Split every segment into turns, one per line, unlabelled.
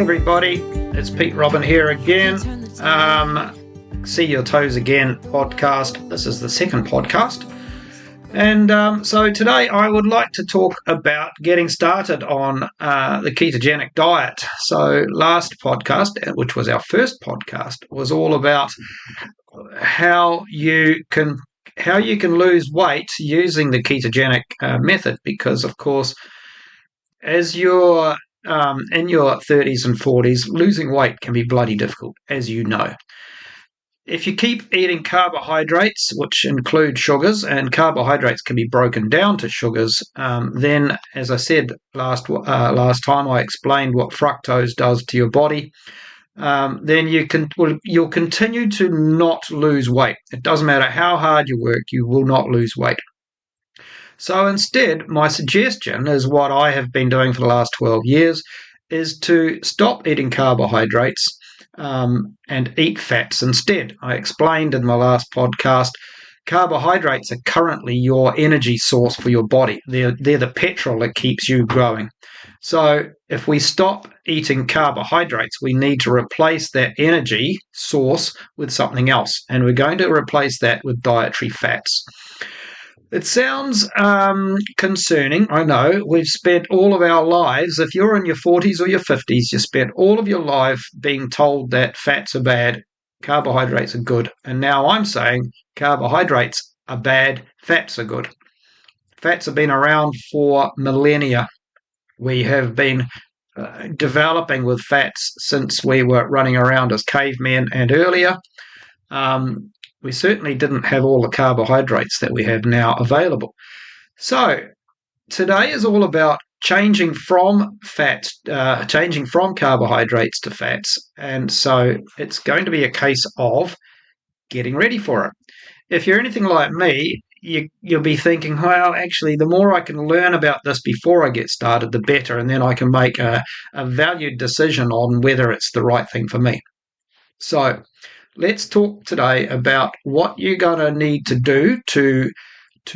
everybody, it's Pete Robin here again. See Your Toes Again podcast. This is the second podcast. And so today I would like to talk about getting started on the ketogenic diet. So last podcast, which was our first podcast, was all about how you can lose weight using the ketogenic method, because of course as you're in your 30s and 40s, losing weight can be bloody difficult, as you know. If you keep eating carbohydrates, which include sugars, and carbohydrates can be broken down to sugars, then, as I said last time, I explained what fructose does to your body. Then you'll continue to not lose weight. It doesn't matter how hard you work, you will not lose weight. So instead, my suggestion is what I have been doing for the last 12 years, is to stop eating carbohydrates and eat fats instead. I explained in my last podcast, carbohydrates are currently your energy source for your body. They're the petrol that keeps you growing. So if we stop eating carbohydrates, we need to replace that energy source with something else. And we're going to replace that with dietary fats. It sounds concerning, I know. We've spent all of our lives, if you're in your 40s or your 50s, you spent all of your life being told that fats are bad, carbohydrates are good. And now I'm saying carbohydrates are bad, fats are good. Fats have been around for millennia. We have been developing with fats since we were running around as cavemen and earlier. We certainly didn't have all the carbohydrates that we have now available. So today is all about changing from carbohydrates to fats. And so it's going to be a case of getting ready for it. If you're anything like me, you'll be thinking, well, actually, the more I can learn about this before I get started, the better. And then I can make a valued decision on whether it's the right thing for me. So let's talk today about what you're going to need to do to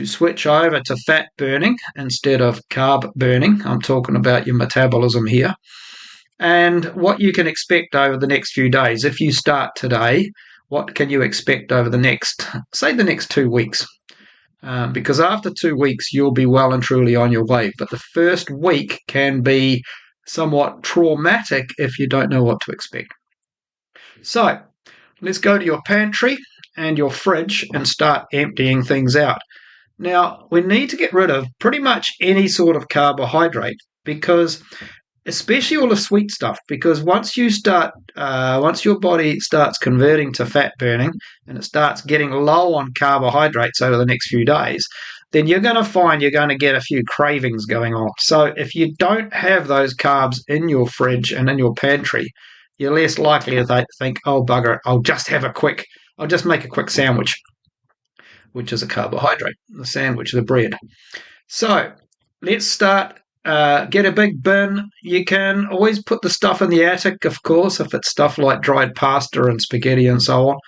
switch over to fat burning instead of carb burning. I'm talking about your metabolism here. And what you can expect over the next few days. If you start today, what can you expect over the next 2 weeks? Because after 2 weeks, you'll be well and truly on your way. But the first week can be somewhat traumatic if you don't know what to expect. So let's go to your pantry and your fridge and start emptying things out. Now, we need to get rid of pretty much any sort of carbohydrate, because especially all the sweet stuff, because once your body starts converting to fat burning and it starts getting low on carbohydrates over the next few days, then you're going to find you're going to get a few cravings going on. So if you don't have those carbs in your fridge and in your pantry, you're less likely to think, oh, bugger it, I'll just make a quick sandwich, which is a carbohydrate, the sandwich, the bread. So let's start. Get a big bin. You can always put the stuff in the attic, of course, if it's stuff like dried pasta and spaghetti and so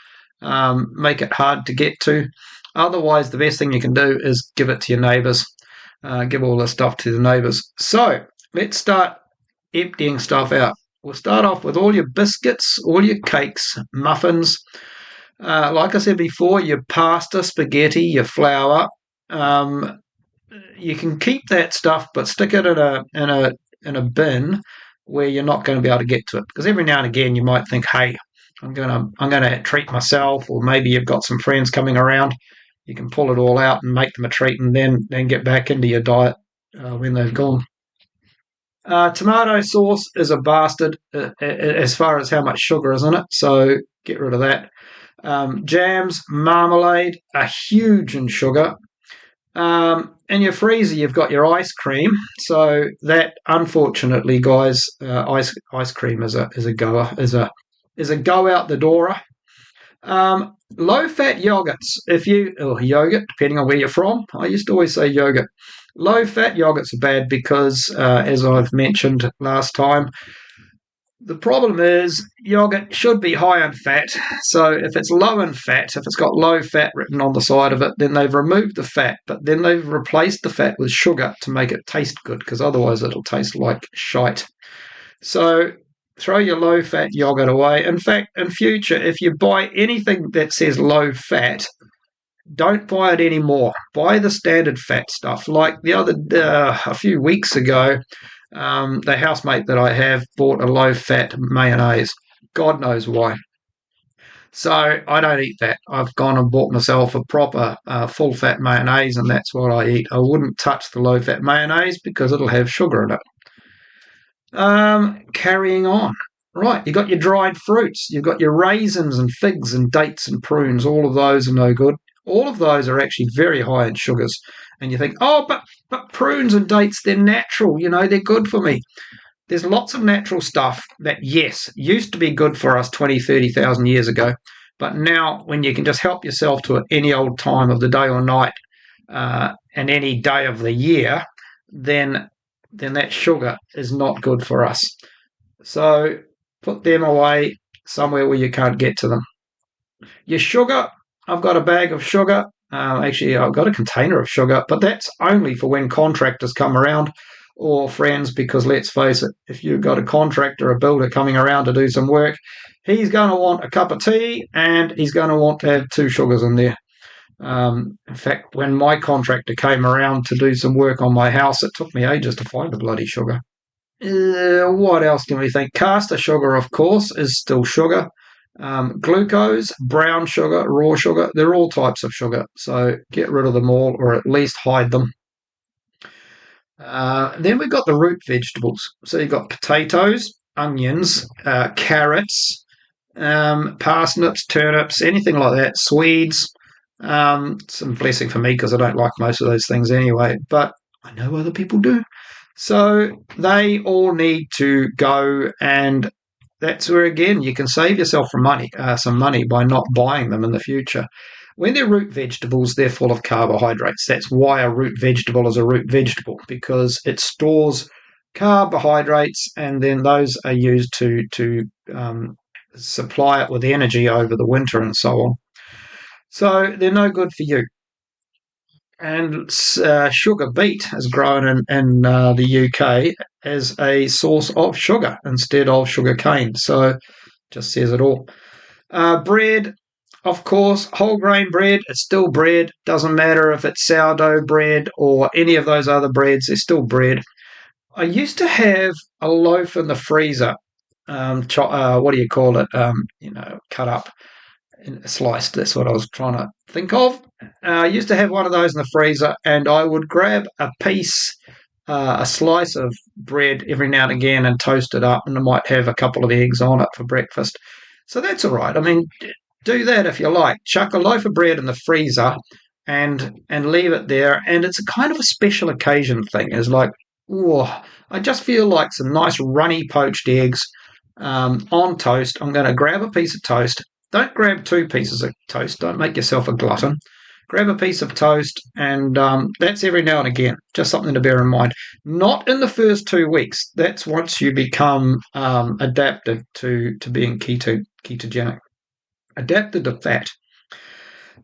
on. Make it hard to get to. Otherwise, the best thing you can do is give it to your neighbours. Give all the stuff to the neighbours. So let's start emptying stuff out. We'll start off with all your biscuits, all your cakes, muffins. Like I said before, your pasta, spaghetti, your flour. You can keep that stuff, but stick it in a bin where you're not going to be able to get to it. Because every now and again, you might think, "Hey, I'm gonna treat myself," or maybe you've got some friends coming around. You can pull it all out and make them a treat, and then get back into your diet when they've gone. Tomato sauce is a bastard as far as how much sugar is in it, so get rid of that. Jams, marmalade are huge in sugar. In your freezer, you've got your ice cream. So that, unfortunately, guys, ice cream is a go out the door. Low-fat yogurts, yogurt, depending on where you're from. I used to always say yogurt. Low-fat yogurts are bad because, as I've mentioned last time, the problem is yogurt should be high in fat. So if it's low in fat, if it's got low fat written on the side of it, then they've removed the fat, but then they've replaced the fat with sugar to make it taste good, because otherwise it'll taste like shite. So Throw your low-fat yogurt away. In fact, in future, if you buy anything that says low-fat, don't buy it anymore. Buy the standard fat stuff. Like a few weeks ago, the housemate that I have bought a low-fat mayonnaise. God knows why. So I don't eat that. I've gone and bought myself a proper full-fat mayonnaise, and that's what I eat. I wouldn't touch the low-fat mayonnaise because it'll have sugar in it. Carrying on. Right, you've got your dried fruits. You've got your raisins and figs and dates and prunes. All of those are no good. All of those are actually very high in sugars. And you think, oh, but prunes and dates, they're natural. They're good for me. There's lots of natural stuff that, yes, used to be good for us 20, 30,000 years ago. But now, when you can just help yourself to it any old time of the day or night and any day of the year, then that sugar is not good for us. So put them away somewhere where you can't get to them. Your sugar, I've got a bag of sugar. Actually, I've got a container of sugar, but that's only for when contractors come around or friends, because let's face it, if you've got a contractor, a builder coming around to do some work, he's going to want a cup of tea and he's going to want to have 2 sugars in there. In fact, when my contractor came around to do some work on my house, it took me ages to find the bloody sugar. What else can we think? Caster sugar, of course, is still sugar. Glucose, brown sugar, raw sugar, they're all types of sugar. So get rid of them all, or at least hide them. Then we've got the root vegetables. So you've got potatoes, onions, carrots, parsnips, turnips, anything like that, Swedes. Some blessing for me because I don't like most of those things anyway, but I know other people do. So they all need to go, and that's where, again, you can save yourself some money by not buying them in the future. When they're root vegetables, they're full of carbohydrates. That's why a root vegetable is a root vegetable, because it stores carbohydrates, and then those are used to supply it with energy over the winter and so on. So they're no good for you. And sugar beet has grown in the UK as a source of sugar instead of sugar cane. So just says it all. Bread, of course, whole grain bread, it's still bread. Doesn't matter if it's sourdough bread or any of those other breads, it's still bread. I used to have a loaf in the freezer. What do you call it? Cut up and sliced. That's what I was trying to think of. I used to have one of those in the freezer, and I would grab a slice of bread every now and again and toast it up, and I might have a couple of eggs on it for breakfast. So that's all right. I mean, do that if you like. Chuck a loaf of bread in the freezer and leave it there, and it's a kind of a special occasion thing. It's like, oh, I just feel like some nice runny poached eggs on toast. I'm going to grab a piece of toast. Don't grab 2 pieces of toast. Don't make yourself a glutton. Grab a piece of toast, and that's every now and again. Just something to bear in mind. Not in the first 2 weeks. That's once you become adapted to being ketogenic. Adapted to fat.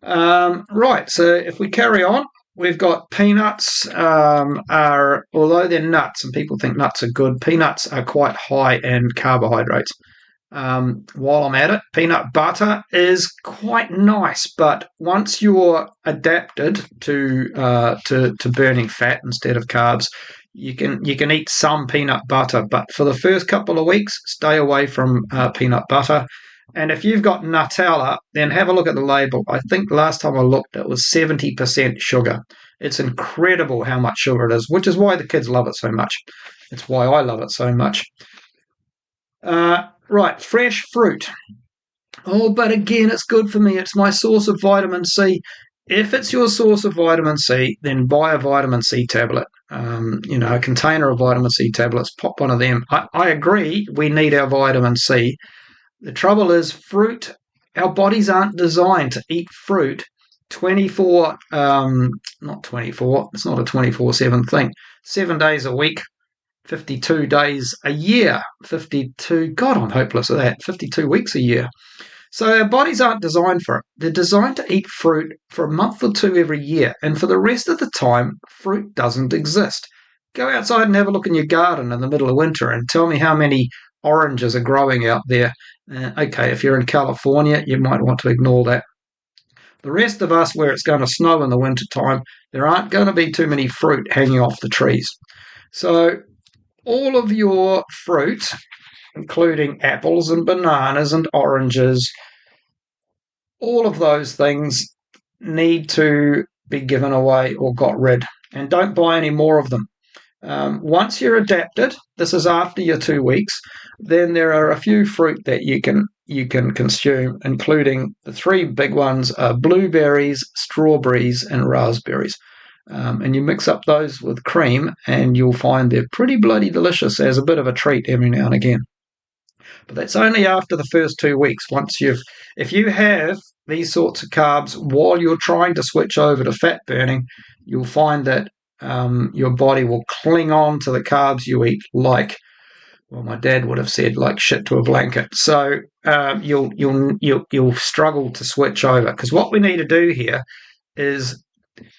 Right, so if we carry on, we've got peanuts. Although they're nuts, and people think nuts are good, peanuts are quite high in carbohydrates. While I'm at it, peanut butter is quite nice, but once you're adapted to burning fat instead of carbs, you can eat some peanut butter, but for the first couple of weeks, stay away from peanut butter. And if you've got Nutella, then have a look at the label. I think last time I looked, it was 70% sugar. It's incredible how much sugar it is, which is why the kids love it so much. It's why I love it so much. Right, fresh fruit. Oh, but again, it's good for me. It's my source of vitamin C. If it's your source of vitamin C, then buy a vitamin C tablet. A container of vitamin C tablets, pop one of them. I agree, we need our vitamin C. The trouble is, fruit, our bodies aren't designed to eat fruit 24, not 24, it's not a 24/7 thing, 7 days a week, 52 days a year, 52, God, I'm hopeless at that, 52 weeks a year. So our bodies aren't designed for it. They're designed to eat fruit for a month or 2 every year, and for the rest of the time, fruit doesn't exist. Go outside and have a look in your garden in the middle of winter and tell me how many oranges are growing out there. Okay, if you're in California, you might want to ignore that. The rest of us, where it's going to snow in the winter time, there aren't going to be too many fruit hanging off the trees. So all of your fruit, including apples and bananas and oranges, all of those things need to be given away or got rid, and don't buy any more of them. Once you're adapted, this is after your 2 weeks, then there are a few fruit that you can consume, including the three big ones are blueberries, strawberries, and raspberries. And you mix up those with cream, and you'll find they're pretty bloody delicious as a bit of a treat every now and again. But that's only after the first 2 weeks. If you have these sorts of carbs while you're trying to switch over to fat burning, you'll find that your body will cling on to the carbs you eat like, well, my dad would have said, like shit to a blanket. So you'll struggle to switch over, because what we need to do here is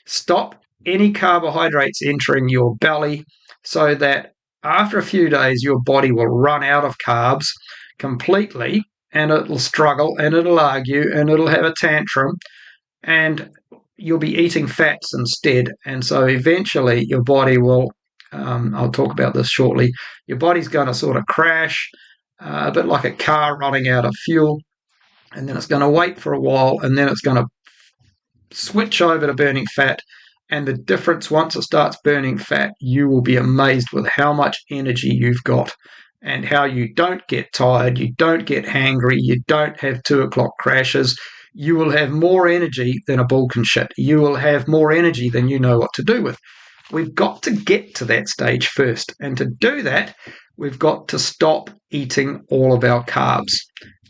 stop any carbohydrates entering your belly, so that after a few days your body will run out of carbs completely, and it'll struggle and it'll argue and it'll have a tantrum, and you'll be eating fats instead. And so eventually your body will, I'll talk about this shortly, your body's going to sort of crash, a bit like a car running out of fuel, and then it's going to wait for a while, and then it's going to switch over to burning fat. And the difference, once it starts burning fat, you will be amazed with how much energy you've got, and how you don't get tired, you don't get hangry, you don't have 2 o'clock crashes. You will have more energy than a bull can shit. You will have more energy than you know what to do with. We've got to get to that stage first. And to do that, we've got to stop eating all of our carbs.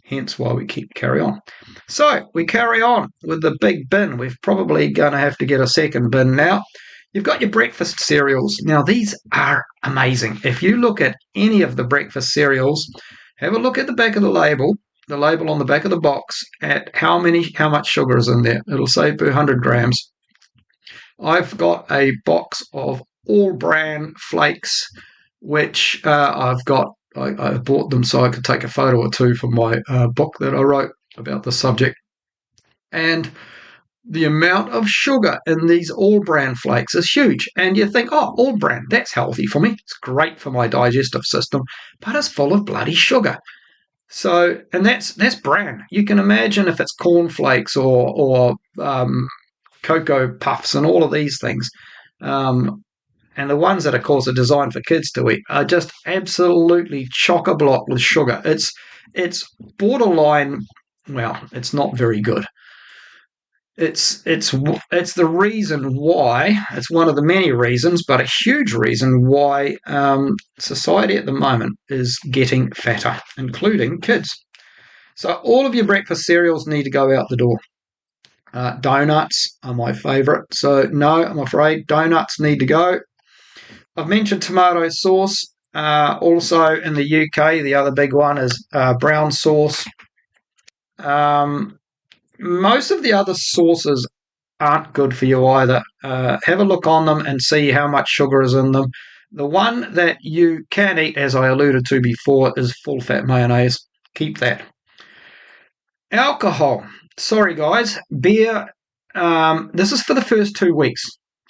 Hence why we carry on. So we carry on with the big bin. We're probably going to have to get a second bin now. You've got your breakfast cereals. Now, these are amazing. If you look at any of the breakfast cereals, have a look at the back of the label on the back of the box, at how much sugar is in there. It'll say per 100 grams. I've got a box of all bran flakes, which I bought them so I could take a photo or two for my book that I wrote about the subject. And the amount of sugar in these all bran flakes is huge. And you think, oh, all bran, that's healthy for me. It's great for my digestive system, but it's full of bloody sugar. So, and that's bran. You can imagine if it's cornflakes or Cocoa Puffs and all of these things. And the ones that, of course, are designed for kids to eat are just absolutely chock-a-block with sugar. It's borderline, well, it's not very good. It's the reason why, it's one of the many reasons, but a huge reason why society at the moment is getting fatter, including kids. So all of your breakfast cereals need to go out the door. Donuts are my favourite. So no, I'm afraid donuts need to go. I've mentioned tomato sauce. Also in the UK, the other big one is brown sauce. Most of the other sauces aren't good for you either. Have a look on them and see how much sugar is in them. The one that you can eat, as I alluded to before, is full-fat mayonnaise. Keep that. Alcohol. Sorry, guys. Beer. This is for the first 2 weeks.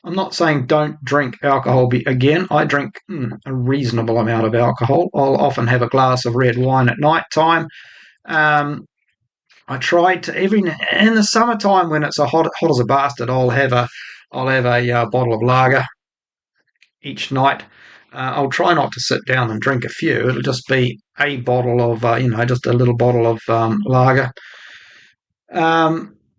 I'm not saying don't drink alcohol. Again, I drink a reasonable amount of alcohol. I'll often have a glass of red wine at night time. I try to in the summertime when it's hot as a bastard, I'll have a bottle of lager each night. I'll try not to sit down and drink a few. It'll just be a bottle of just a little bottle of lager.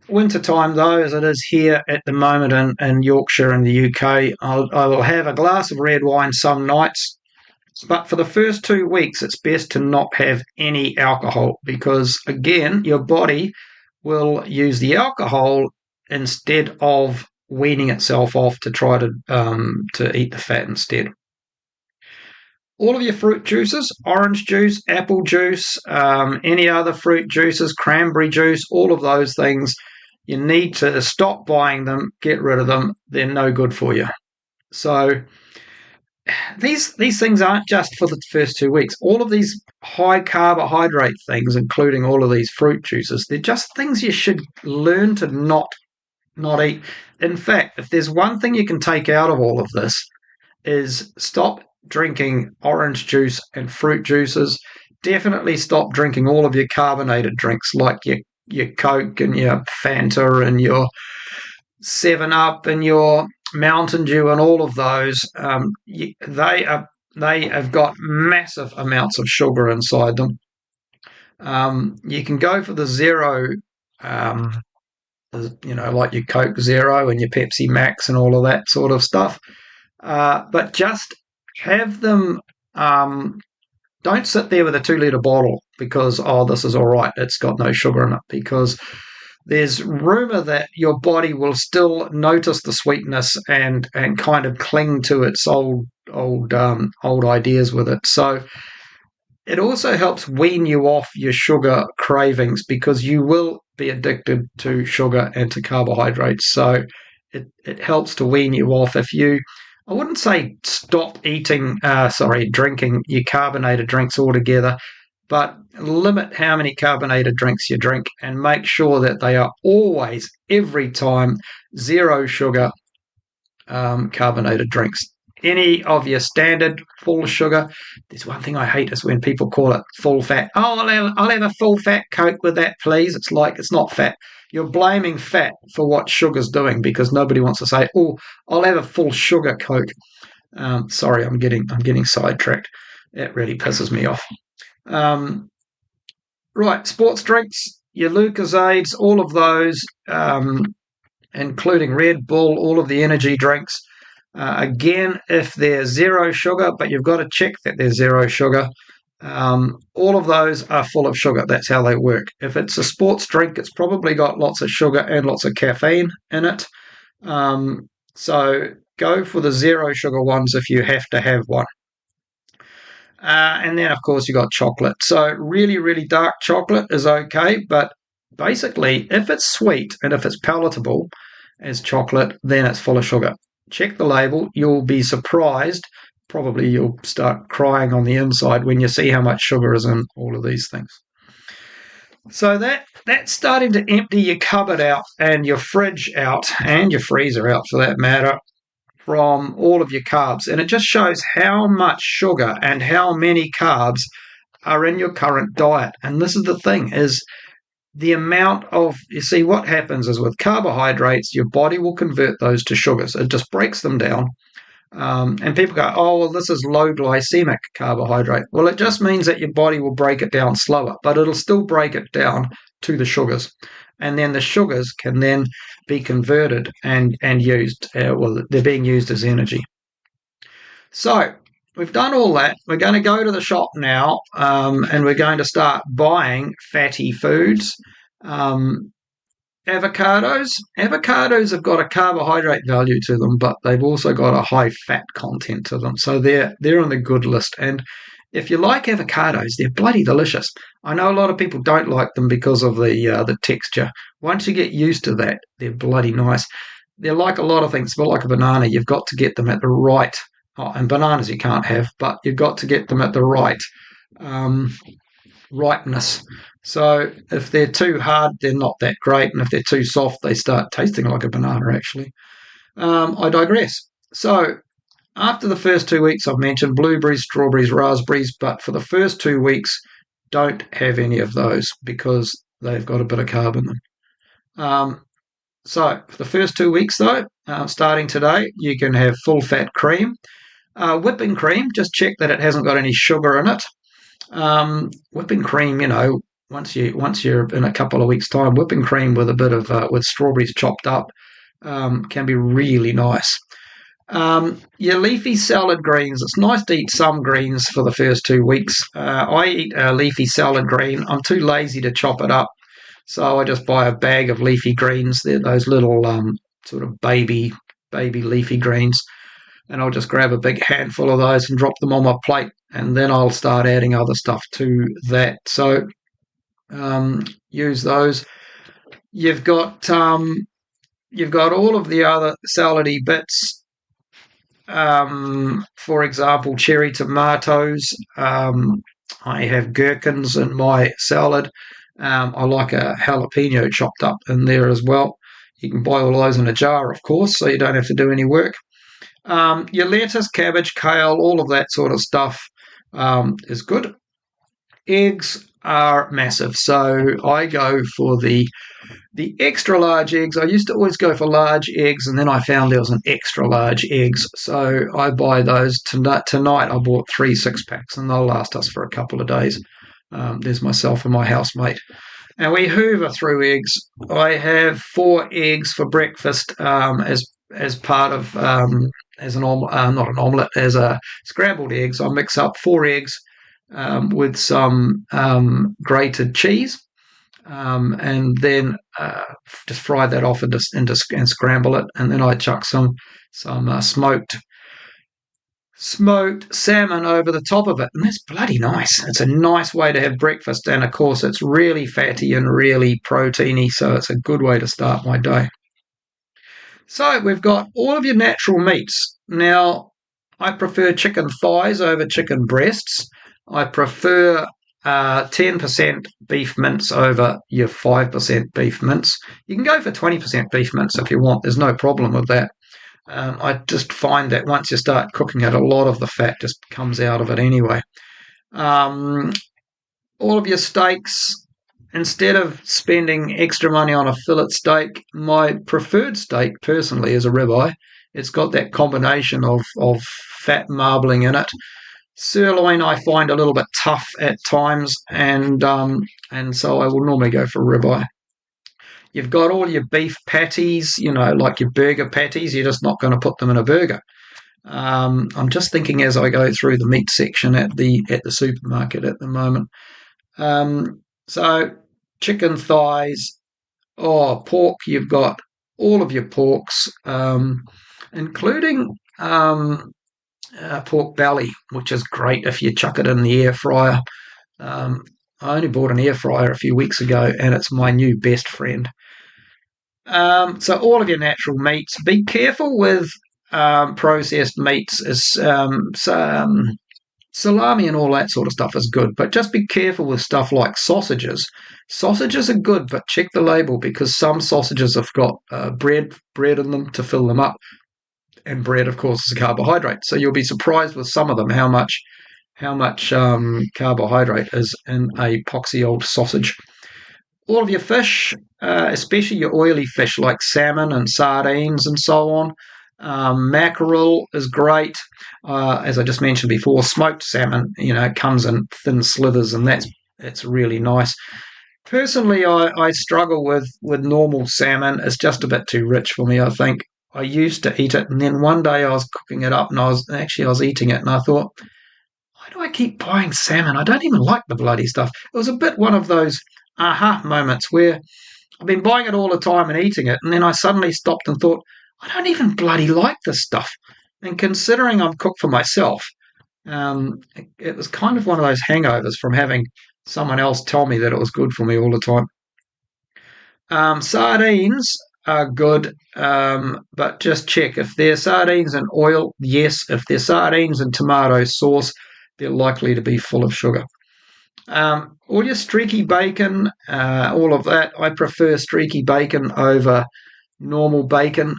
Wintertime, though, as it is here at the moment in Yorkshire and the UK, I will have a glass of red wine some nights. But for the first 2 weeks, it's best to not have any alcohol, because, again, your body will use the alcohol instead of weaning itself off to try to eat the fat instead. All of your fruit juices, orange juice, apple juice, any other fruit juices, cranberry juice, all of those things, you need to stop buying them, get rid of them. They're no good for you. So these things aren't just for the first 2 weeks. All of these high carbohydrate things, including all of these fruit juices, they're just things you should learn to not eat. In fact, if there's one thing you can take out of all of this, is stop drinking orange juice and fruit juices. Definitely stop drinking all of your carbonated drinks like your Coke and your Fanta and your 7 Up and your Mountain Dew and all of those. They have got massive amounts of sugar inside them. You can go for the zero, like your Coke Zero and your Pepsi Max and all of that sort of stuff. But just have them. Don't sit there with a 2 litre bottle because, this is all right. It's got no sugar in it, because there's rumour that your body will still notice the sweetness and kind of cling to its old ideas with it. So it also helps wean you off your sugar cravings, because you will be addicted to sugar and to carbohydrates. So it helps to wean you off. I wouldn't say stop drinking your carbonated drinks altogether, but limit how many carbonated drinks you drink and make sure that they are always, every time, zero sugar carbonated drinks. Any of your standard full sugar. There's one thing I hate is when people call it full fat. Oh, I'll have a full fat Coke with that, please. It's like, it's not fat. You're blaming fat for what sugar's doing, because nobody wants to say, oh, I'll have a full sugar Coke. Sorry, I'm getting sidetracked. It really pisses me off. Right, sports drinks, your Lucozades, all of those, including Red Bull, all of the energy drinks. Again, if they're zero sugar, but you've got to check that they're zero sugar, all of those are full of sugar. That's how they work. If it's a sports drink, it's probably got lots of sugar and lots of caffeine in it. So go for the zero sugar ones if you have to have one. And then, of course, you got chocolate. So really, really dark chocolate is okay, but basically, if it's sweet and if it's palatable as chocolate, then it's full of sugar. Check the label. You'll be surprised. Probably you'll start crying on the inside when you see how much sugar is in all of these things. So that's starting to empty your cupboard out and your fridge out and your freezer out, for that matter, from all of your carbs. And it just shows how much sugar and how many carbs are in your current diet. And this is the thing, is the amount of, you see, what happens is with carbohydrates, your body will convert those to sugars. It just breaks them down. And people go, oh, well, this is low glycemic carbohydrate. Well, it just means that your body will break it down slower, but it'll still break it down to the sugars. And then the sugars can then be converted and used. They're being used as energy. So we've done all that. We're going to go to the shop now, and we're going to start buying fatty foods. Avocados have got a carbohydrate value to them, but they've also got a high fat content to them. So they're on the good list. And if you like avocados, they're bloody delicious. I know a lot of people don't like them because of the texture. Once you get used to that, they're bloody nice. They're like a lot of things, but like a banana, you've got to get them at the right. And bananas you can't have, but you've got to get them at the right ripeness. So if they're too hard, they're not that great, and if they're too soft, they start tasting like a banana, actually. I digress. So after the first 2 weeks, I've mentioned blueberries, strawberries, raspberries, but for the first 2 weeks, don't have any of those because they've got a bit of carb in them. So for the first 2 weeks, though, starting today, you can have full-fat cream. Whipping cream, just check that it hasn't got any sugar in it. Whipping cream, once you're in a couple of weeks' time, whipping cream with a bit of with strawberries chopped up can be really nice. Your leafy salad greens. It's nice to eat some greens for the first 2 weeks. I eat a leafy salad green. I'm too lazy to chop it up, so I just buy a bag of leafy greens. They're those little sort of baby leafy greens. And I'll just grab a big handful of those and drop them on my plate, and then I'll start adding other stuff to that. So use those. You've got all of the other salady bits. For example, cherry tomatoes. I have gherkins in my salad. I like a jalapeno chopped up in there as well. You can buy all those in a jar, of course, so you don't have to do any work. Your lettuce, cabbage, kale, all of that sort of stuff is good. Eggs are massive, so I go for the extra large eggs. I used to always go for large eggs, and then I found there was an extra large eggs, so I buy those tonight. I bought 3 6 packs, and they'll last us for a couple of days. There's myself and my housemate, and we hoover through eggs. I have 4 eggs for breakfast as part of as an not an omelette, as a scrambled eggs. I mix up 4 eggs with some grated cheese, and then just fry that off and scramble it, and then I chuck some smoked salmon over the top of it, and that's bloody nice. It's a nice way to have breakfast, and of course it's really fatty and really proteiny, so it's a good way to start my day. So we've got all of your natural meats. Now, I prefer chicken thighs over chicken breasts. I prefer 10% beef mince over your 5% beef mince. You can go for 20% beef mince if you want. There's no problem with that. I just find that once you start cooking it, a lot of the fat just comes out of it anyway. All of your steaks, instead of spending extra money on a fillet steak, my preferred steak personally is a ribeye. It's got that combination of fat marbling in it. Sirloin I find a little bit tough at times, and so I will normally go for ribeye. You've got all your beef patties, like your burger patties. You're just not going to put them in a burger. I'm just thinking as I go through the meat section at the supermarket at the moment. So chicken thighs, pork. You've got all of your porks, including pork belly, which is great if you chuck it in the air fryer. I only bought an air fryer a few weeks ago, and it's my new best friend. So all of your natural meats. Be careful with processed meats. Salami and all that sort of stuff is good, but just be careful with stuff like sausages. Sausages are good, but check the label, because some sausages have got bread in them to fill them up, and bread, of course, is a carbohydrate. So you'll be surprised with some of them how much carbohydrate is in a poxy old sausage. All of your fish, especially your oily fish like salmon and sardines and so on. Mackerel is great. As I just mentioned before, smoked salmon, comes in thin slithers, and that's really nice. Personally, I struggle with normal salmon. It's just a bit too rich for me, I think. I used to eat it, and then one day I was cooking it up, and I was eating it, and I thought, why do I keep buying salmon? I don't even like the bloody stuff. It was a bit one of those aha moments where I've been buying it all the time and eating it, and then I suddenly stopped and thought, I don't even bloody like this stuff. And considering I'm cooked for myself, it was kind of one of those hangovers from having someone else tell me that it was good for me all the time. Sardines are good, but just check. If they're sardines in oil, yes. If they're sardines in tomato sauce, they're likely to be full of sugar. All your streaky bacon, all of that. I prefer streaky bacon over normal bacon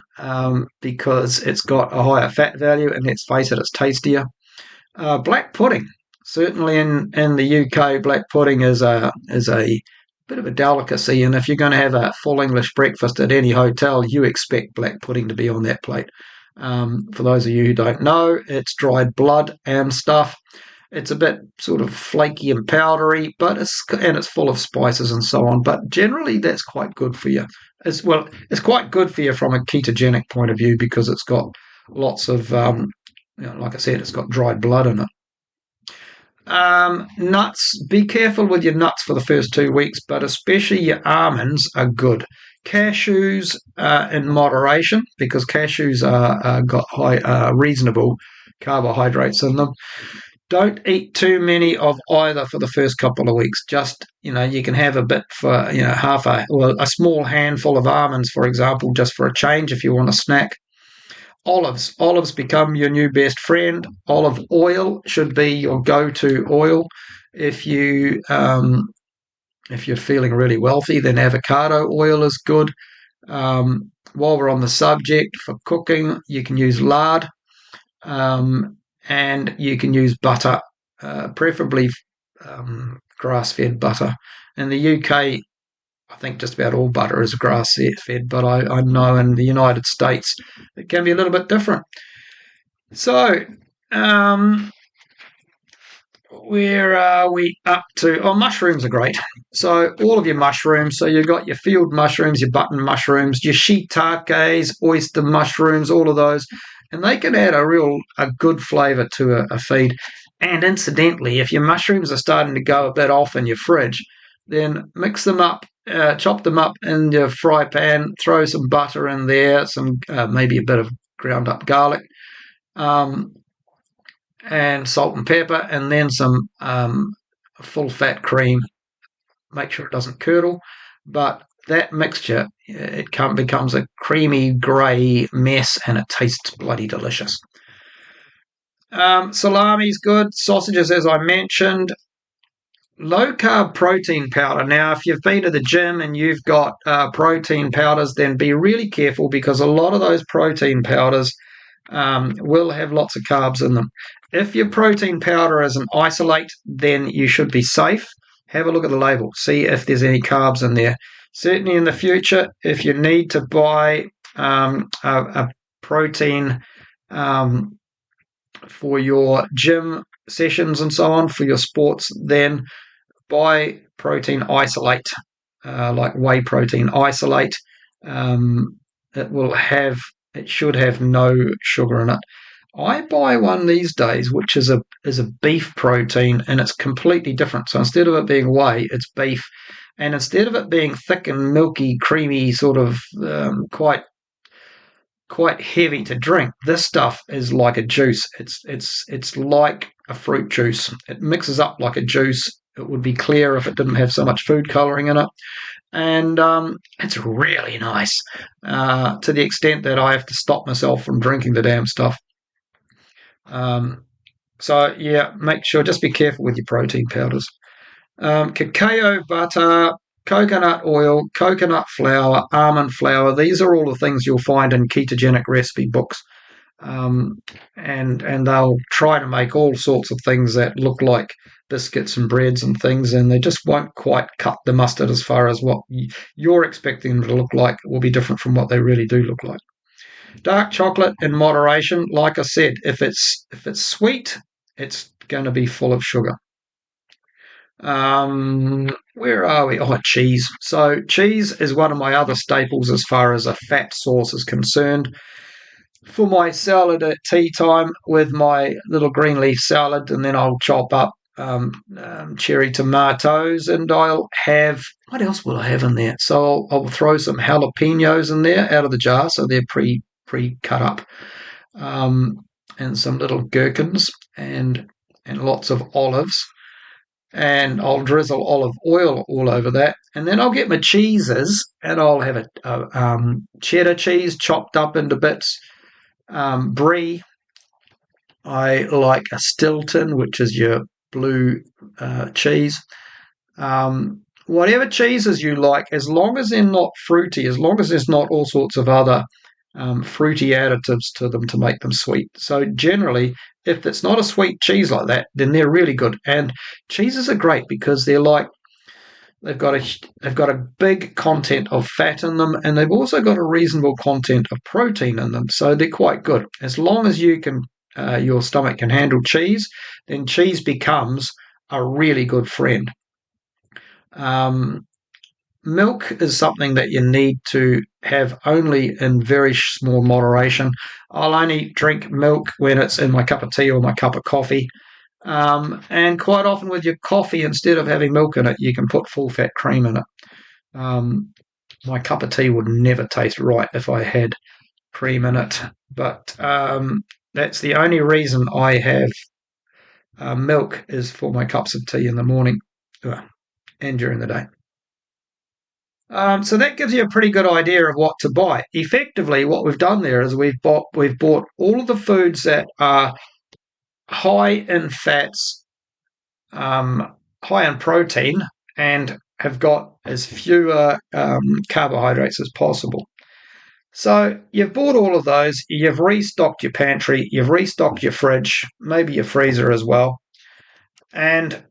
because it's got a higher fat value, and let's face it, it's tastier. Black pudding. Certainly in the UK, black pudding is a bit of a delicacy, and if you're going to have a full English breakfast at any hotel, you expect black pudding to be on that plate. For those of you who don't know, it's dried blood and stuff. It's a bit sort of flaky and powdery, but it's full of spices and so on. But generally, that's quite good for you. It's quite good for you from a ketogenic point of view, because it's got lots of, like I said, it's got dried blood in it. Nuts. Be careful with your nuts for the first 2 weeks, but especially your almonds are good. Cashews in moderation, because cashews are got high, reasonable carbohydrates in them. Don't eat too many of either for the first couple of weeks. Just, you can have a bit for, a small handful of almonds, for example, just for a change if you want a snack. olives. Olives become your new best friend. Olive oil should be your go-to oil. If you if you're feeling really wealthy, then avocado oil is good. While we're on the subject, for cooking, you can use lard, and you can use butter, preferably grass-fed butter. In the UK, I think just about all butter is grass-fed, but I know in the United States it can be a little bit different. So, where are we up to? Oh, mushrooms are great. So all of your mushrooms. So you've got your field mushrooms, your button mushrooms, your shiitakes, oyster mushrooms, all of those, and they can add a good flavour to a feed. And incidentally, if your mushrooms are starting to go a bit off in your fridge, then mix them up, chop them up in your fry pan, throw some butter in there, some maybe a bit of ground up garlic. And salt and pepper, and then some full fat cream. Make sure it doesn't curdle, but that mixture, becomes a creamy grey mess, and it tastes bloody delicious. Salami's good. Sausages, as I mentioned. Low carb protein powder. Now, if you've been to the gym and you've got protein powders, then be really careful, because a lot of those protein powders will have lots of carbs in them. If your protein powder is an isolate, then you should be safe. Have a look at the label, see if there's any carbs in there. Certainly in the future, if you need to buy a protein for your gym sessions and so on, for your sports, then buy protein isolate, like whey protein isolate. It should have no sugar in it. I buy one these days, which is a beef protein, and it's completely different. So instead of it being whey, it's beef, and instead of it being thick and milky, creamy, sort of quite heavy to drink, this stuff is like a juice. It's like a fruit juice. It mixes up like a juice. It would be clear if it didn't have so much food coloring in it. And it's really nice, to the extent that I have to stop myself from drinking the damn stuff. So yeah, make sure, just be careful with your protein powders. Cacao butter, coconut oil, coconut flour, almond flour. These are all the things you'll find in ketogenic recipe books. And they'll try to make all sorts of things that look like biscuits and breads and things, and they just won't quite cut the mustard. As far as what you're expecting them to look like, it will be different from what they really do look like. Dark chocolate in moderation. Like I said, if it's sweet, it's going to be full of sugar. Where are we? Oh, cheese. So cheese is one of my other staples as far as a fat source is concerned. For my salad at tea time, with my little green leaf salad, and then I'll chop up cherry tomatoes, and I'll have, what else will I have in there? So I'll throw some jalapenos in there out of the jar, so they're pre cut up, and some little gherkins, and lots of olives, and I'll drizzle olive oil all over that, and then I'll get my cheeses, and I'll have a cheddar cheese chopped up into bits, brie. I like a Stilton, which is your blue cheese. Whatever cheeses you like, as long as they're not fruity, as long as there's not all sorts of other fruity additives to them to make them sweet. So generally, if it's not a sweet cheese like that, then they're really good. And cheeses are great because they've got a big content of fat in them, and they've also got a reasonable content of protein in them. So they're quite good. As long as you can, your stomach can handle cheese, then cheese becomes a really good friend. Milk is something that you need to have only in very small moderation. I'll only drink milk when it's in my cup of tea or my cup of coffee. And quite often with your coffee, instead of having milk in it, you can put full fat cream in it. My cup of tea would never taste right if I had cream in it. But that's the only reason I have milk, is for my cups of tea in the morning and during the day. So that gives you a pretty good idea of what to buy. Effectively, what we've done there is we've bought all of the foods that are high in fats, high in protein, and have got as fewer carbohydrates as possible. So you've bought all of those, you've restocked your pantry, you've restocked your fridge, maybe your freezer as well. And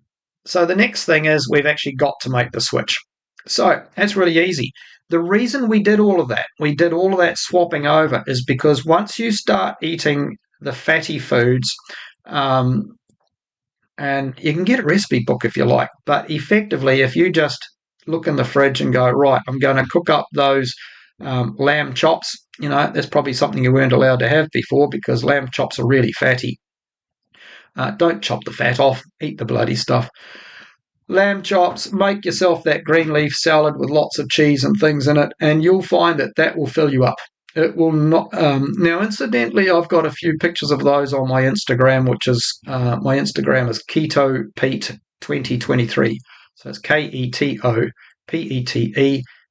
so the next thing is we've actually got to make the switch. So that's really easy. The reason we did all of that swapping over, is because once you start eating the fatty foods, um, and you can get a recipe book if you like, but effectively, if you just look in the fridge and go, right, I'm going to cook up those lamb chops, that's probably something you weren't allowed to have before because lamb chops are really fatty. Don't chop the fat off, eat the bloody stuff. Lamb chops, make yourself that green leaf salad with lots of cheese and things in it, and you'll find that will fill you up. It will not. Now, incidentally, I've got a few pictures of those on my Instagram, which is my Instagram is Keto Pete 2023. So it's KETOPETE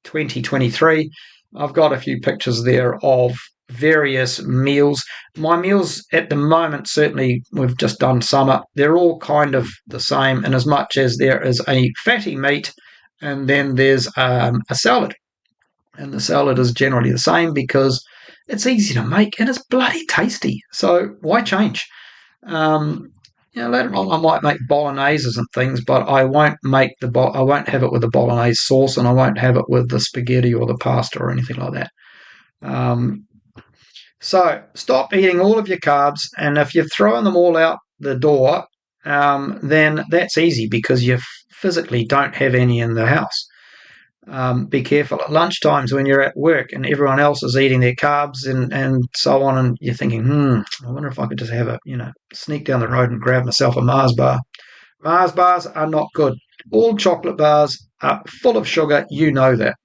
2023. I've got a few pictures there of various meals. My meals at the moment, certainly we've just done summer, they're all kind of the same in as much as there is a fatty meat and then there's a salad. And the salad is generally the same because it's easy to make and it's bloody tasty. So why change? Later on I might make bologneses and things, but I won't I won't have it with the bolognese sauce, and I won't have it with the spaghetti or the pasta or anything like that. Um, so stop eating all of your carbs, and if you're throwing them all out the door, then that's easy because you physically don't have any in the house. Be careful at lunchtimes when you're at work and everyone else is eating their carbs and so on, and you're thinking, I wonder if I could just have sneak down the road and grab myself a Mars bar. Mars bars are not good. All chocolate bars are full of sugar. You know that.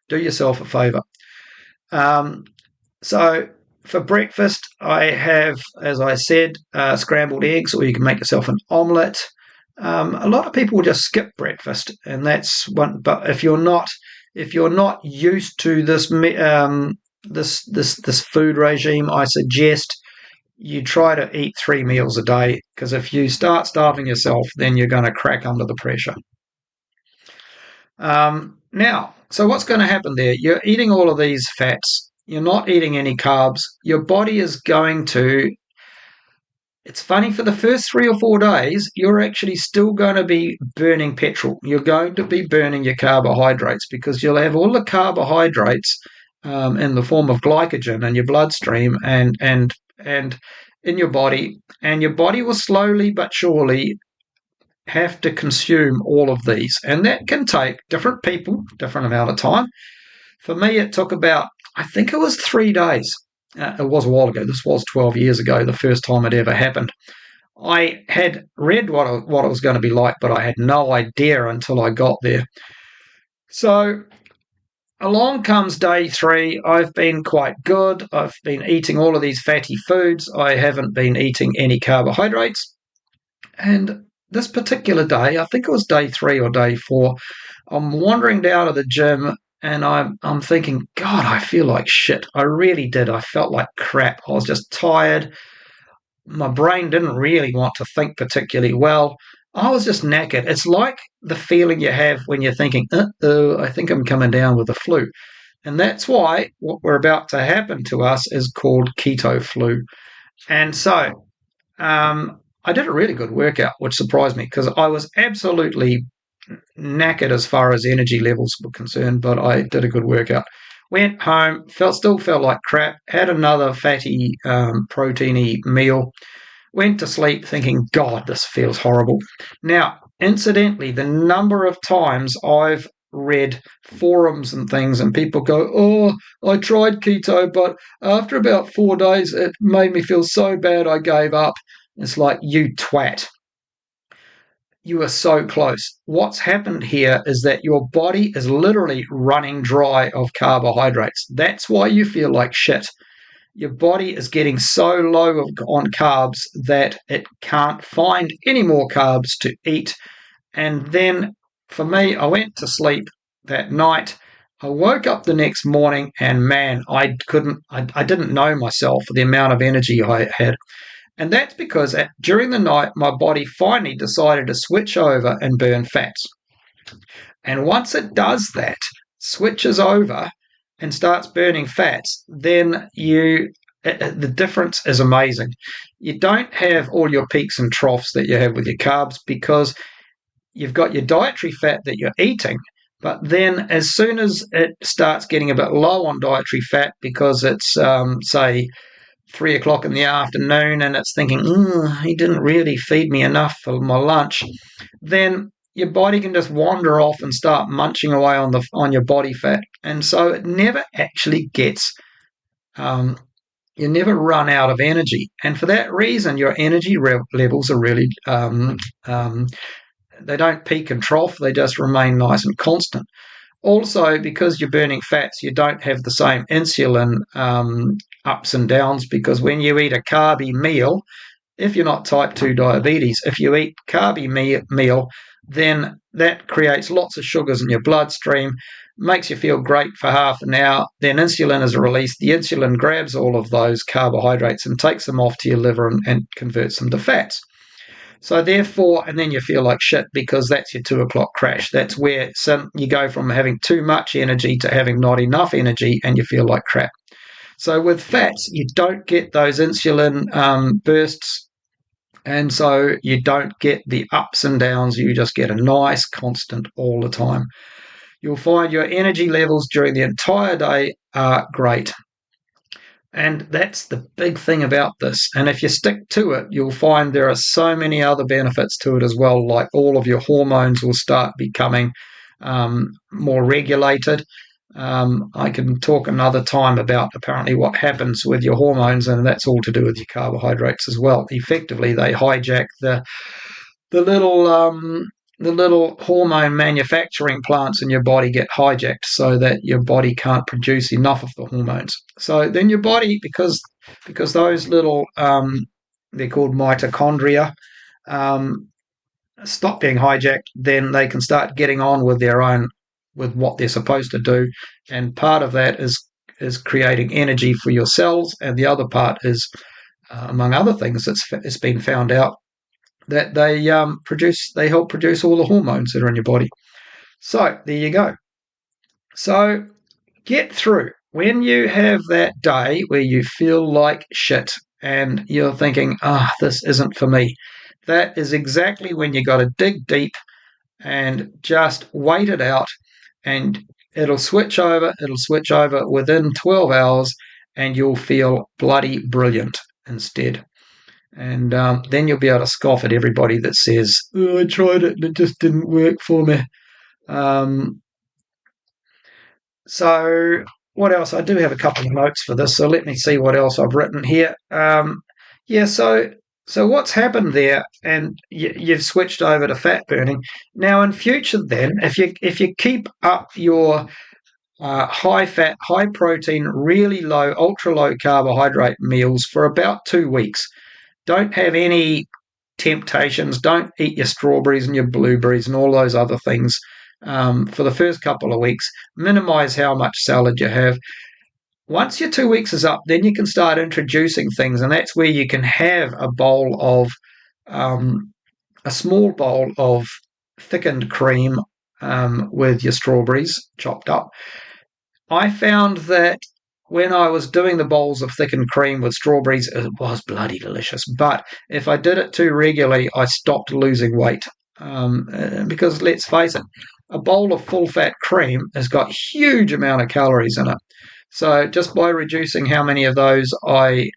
Do yourself a favour. So for breakfast, I have, as I said, scrambled eggs, or you can make yourself an omelette. A lot of people just skip breakfast, and that's one. But if you're not used to this food regime, I suggest you try to eat 3 meals a day, because if you start starving yourself, then you're going to crack under the pressure. Now, so what's going to happen there? You're eating all of these fats. You're not eating any carbs. Your body is going to. It's funny, for the first 3 or 4 days, you're actually still going to be burning petrol. You're going to be burning your carbohydrates because you'll have all the carbohydrates in the form of glycogen in your bloodstream and in your body, and your body will slowly but surely have to consume all of these, and that can take different people different amount of time. For me, it took about, I think it was 3 days. It was a while ago. This was 12 years ago, the first time it ever happened. I had read what it was going to be like, but I had no idea until I got there. So along comes day 3. I've been quite good. I've been eating all of these fatty foods. I haven't been eating any carbohydrates. And this particular day, I think it was day 3 or day 4, I'm wandering down to the gym and I'm thinking, God, I feel like shit. I really did. I felt like crap. I was just tired. My brain didn't really want to think particularly well. I was just knackered. It's like the feeling you have when you're thinking, I think I'm coming down with the flu. And that's why what we're about to happen to us is called keto flu. And so I did a really good workout, which surprised me because I was absolutely knackered as far as energy levels were concerned, but I did a good workout. Went home, still felt like crap, had another fatty, proteiny meal, went to sleep thinking, God, this feels horrible. Now, incidentally, the number of times I've read forums and things and people go, oh, I tried keto, but after about 4 days, it made me feel so bad I gave up. It's like, you twat. You are so close. What's happened here is that your body is literally running dry of carbohydrates. That's why you feel like shit. Your body is getting so low on carbs that it can't find any more carbs to eat. And then for me, I went to sleep that night. I woke up the next morning and man, I didn't know myself for the amount of energy I had. And that's because during the night, my body finally decided to switch over and burn fats. And once it does that, switches over and starts burning fats, then the difference is amazing. You don't have all your peaks and troughs that you have with your carbs because you've got your dietary fat that you're eating. But then as soon as it starts getting a bit low on dietary fat because it's, say, 3 o'clock in the afternoon and it's thinking, he didn't really feed me enough for my lunch, then your body can just wander off and start munching away on your body fat. And so it never actually gets, you never run out of energy. And for that reason, your energy levels are really, they don't peak and trough, they just remain nice and constant. Also, because you're burning fats, you don't have the same insulin ups and downs, because when you eat a carby meal, if you're not type 2 diabetes, if you eat carby meal, then that creates lots of sugars in your bloodstream, makes you feel great for half an hour, then insulin is released. The insulin grabs all of those carbohydrates and takes them off to your liver and converts them to fats. So therefore, and then you feel like shit because that's your 2 o'clock crash. That's where you go from having too much energy to having not enough energy and you feel like crap. So with fats, you don't get those insulin bursts, and so you don't get the ups and downs. You just get a nice constant all the time. You'll find your energy levels during the entire day are great. And that's the big thing about this. And if you stick to it, you'll find there are so many other benefits to it as well, like all of your hormones will start becoming more regulated. I can talk another time about apparently what happens with your hormones, and that's all to do with your carbohydrates as well. Effectively, they hijack the little hormone manufacturing plants in your body get hijacked so that your body can't produce enough of the hormones. So then your body, because those little, they're called mitochondria, stop being hijacked, then they can start getting on with with what they're supposed to do. And part of that is creating energy for your cells, and the other part is, among other things, it's been found out that they help produce all the hormones that are in your body. So there you go. So get through. When you have that day where you feel like shit and you're thinking, this isn't for me, that is exactly when you got to dig deep and just wait it out, and it'll switch over within 12 hours and you'll feel bloody brilliant instead. And then you'll be able to scoff at everybody that says, I tried it and it just didn't work for me. So what else? I do have a couple of notes for this, so let me see what else I've written here. So what's happened there, and you've switched over to fat burning. Now in future then, if you keep up your high fat, high protein, really low, ultra low carbohydrate meals for about 2 weeks, don't have any temptations. Don't eat your strawberries and your blueberries and all those other things for the first couple of weeks. Minimize how much salad you have. Once your 2 weeks is up, then you can start introducing things, and that's where you can have a small bowl of thickened cream with your strawberries chopped up. I found that when I was doing the bowls of thickened cream with strawberries, it was bloody delicious. But if I did it too regularly, I stopped losing weight. Because let's face it, a bowl of full-fat cream has got a huge amount of calories in it. So just by reducing how many of those I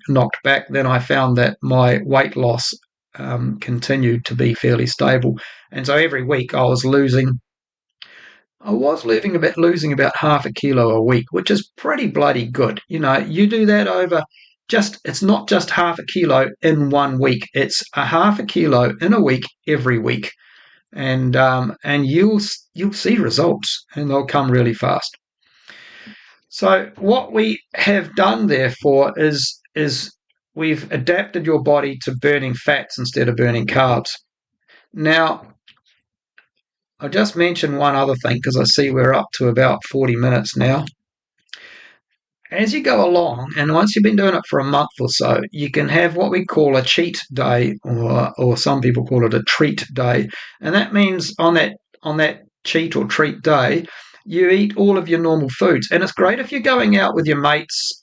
knocked back, then I found that my weight loss continued to be fairly stable. And so every week I was losing about half a kilo a week, which is pretty bloody good. You do that over it's not just half a kilo in 1 week. It's a half a kilo in a week every week. And you'll see results, and they'll come really fast. So what we have done, therefore, is we've adapted your body to burning fats instead of burning carbs. Now, I'll just mention one other thing because I see we're up to about 40 minutes now. As you go along, and once you've been doing it for a month or so, you can have what we call a cheat day, or some people call it a treat day, and that means on that cheat or treat day, you eat all of your normal foods. And it's great if you're going out with your mates,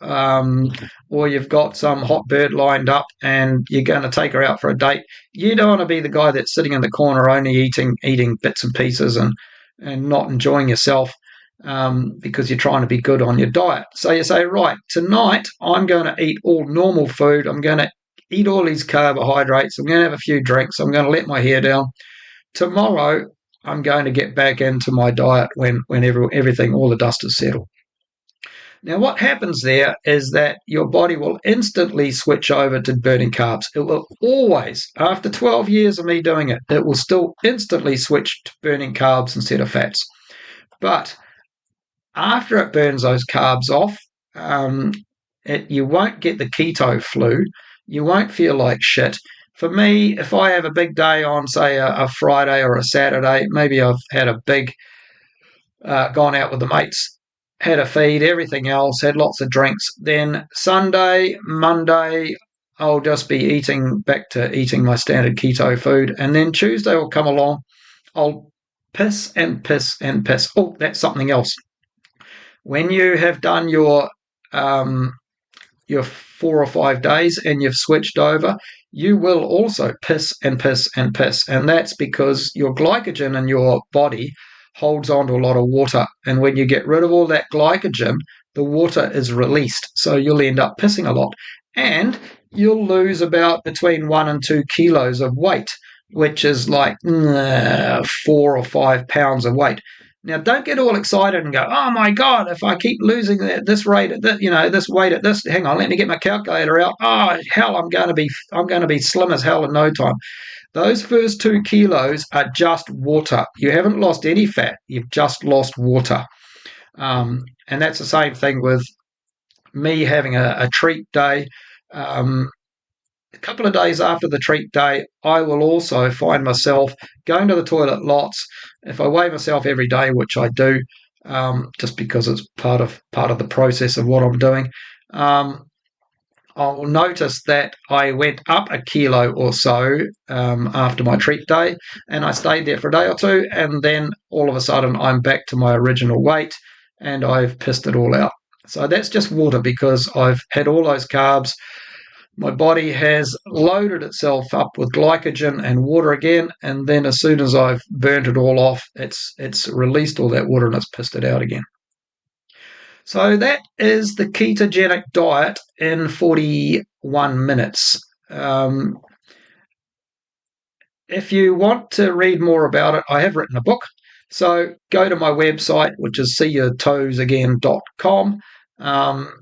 or you've got some hot bird lined up and you're going to take her out for a date. You don't want to be the guy that's sitting in the corner only eating bits and pieces and not enjoying yourself, because you're trying to be good on your diet. So you say, right, tonight I'm going to eat all normal food. I'm going to eat all these carbohydrates. I'm going to have a few drinks. I'm going to let my hair down. Tomorrow I'm going to get back into my diet when everything, all the dust is settled. Now, what happens there is that your body will instantly switch over to burning carbs. It will always, after 12 years of me doing it, it will still instantly switch to burning carbs instead of fats. But after it burns those carbs off, you won't get the keto flu. You won't feel like shit. For me, if I have a big day on, say, a Friday or a Saturday, maybe I've had a big, gone out with the mates, had a feed, everything else, had lots of drinks, then Sunday, Monday, I'll just be back to eating my standard keto food. And then Tuesday will come along, I'll piss and piss and piss. Oh, that's something else. When you have done your 4 or 5 days and you've switched over, you will also piss and piss and piss. And that's because your glycogen in your body holds on to a lot of water. And when you get rid of all that glycogen, the water is released. So you'll end up pissing a lot. And you'll lose about between 1 and 2 kilos of weight, which is like 4 or 5 pounds of weight. Now, don't get all excited and go, oh my God, if I keep losing this rate at this, this weight at this, hang on, let me get my calculator out. Oh hell, I'm going to be slim as hell in no time. Those first 2 kilos are just water. You haven't lost any fat. You've just lost water. And that's the same thing with me having a treat day. A couple of days after the treat day, I will also find myself going to the toilet lots. If I weigh myself every day, which I do, just because it's part of the process of what I'm doing, I'll notice that I went up a kilo or so after my treat day, and I stayed there for a day or two, and then all of a sudden I'm back to my original weight, and I've pissed it all out. So that's just water because I've had all those carbs. My body has loaded itself up with glycogen and water again, and then as soon as I've burnt it all off, it's released all that water and it's pissed it out again. So that is the ketogenic diet in 41 minutes. If you want to read more about it, I have written a book. So go to my website, which is seeyourtoesagain.com.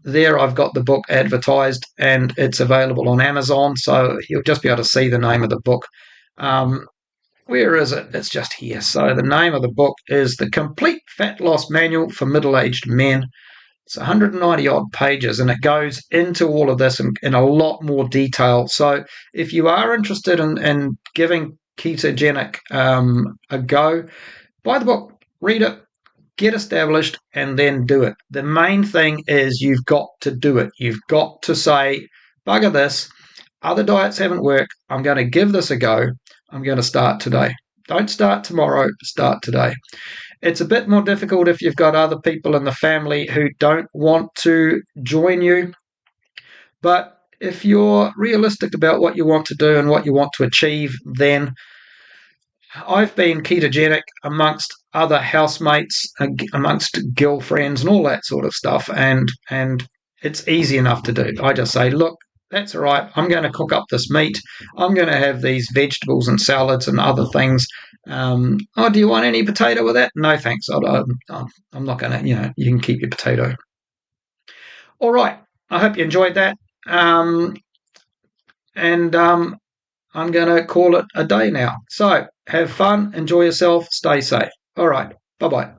There I've got the book advertised and it's available on Amazon, so you'll just be able to see the name of the book. Where is it? It's just here. So the name of the book is The Complete Fat Loss Manual for Middle-Aged Men. It's 190 odd pages and it goes into all of this in a lot more detail. So if you are interested in giving ketogenic a go, buy the book, read it, get established, and then do it. The main thing is you've got to do it. You've got to say, bugger this. Other diets haven't worked. I'm going to give this a go. I'm going to start today. Don't start tomorrow. Start today. It's a bit more difficult if you've got other people in the family who don't want to join you. But if you're realistic about what you want to do and what you want to achieve, then I've been ketogenic amongst other housemates, amongst girlfriends and all that sort of stuff, and it's easy enough to do. I just say, look, that's all right. I'm going to cook up this meat. I'm going to have these vegetables and salads and other things. Do you want any potato with that? No, thanks. I'm not going to, you can keep your potato. All right. I hope you enjoyed that. I'm going to call it a day now. So have fun, enjoy yourself, stay safe. All right. Bye-bye.